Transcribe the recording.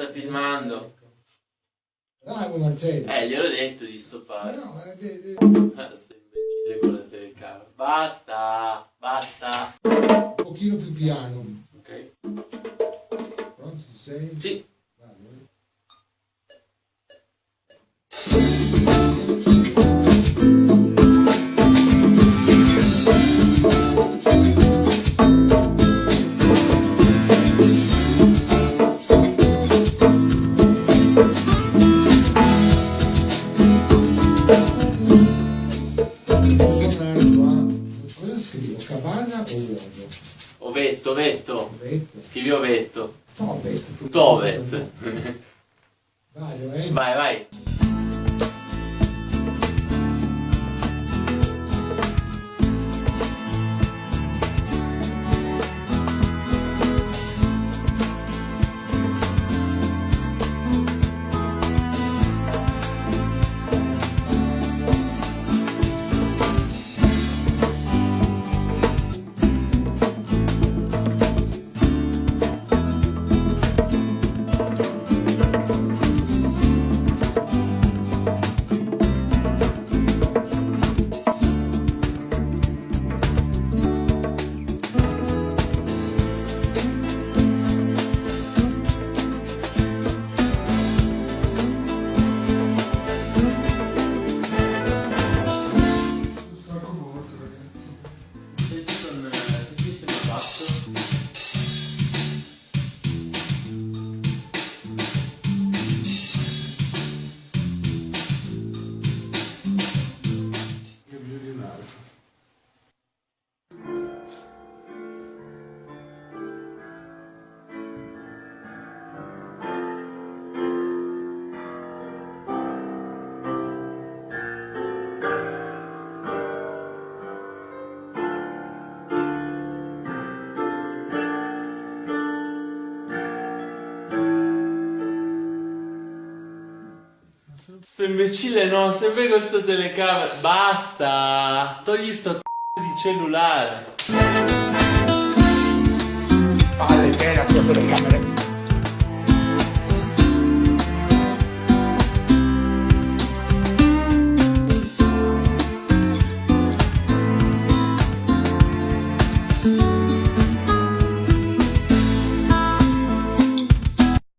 sta filmando. Bravo Marcello. Gliel'ho detto di stoppare. No, Sto imbecille con la telecamera. Basta, basta. un pochino più piano. Ok? Pronto, ci sei? Sì. Vado. Devo suonare qua. Cosa scrivo? Cabana o uovo? Ovetto, ovetto. Ovetto. Scrivi ovetto. Tovet. Tovet. Vado, Vai, vai. Sto imbecille no, sempre con sta telecamera. Basta! Togli sto di cellulare. Vale, bene la tua telecamera.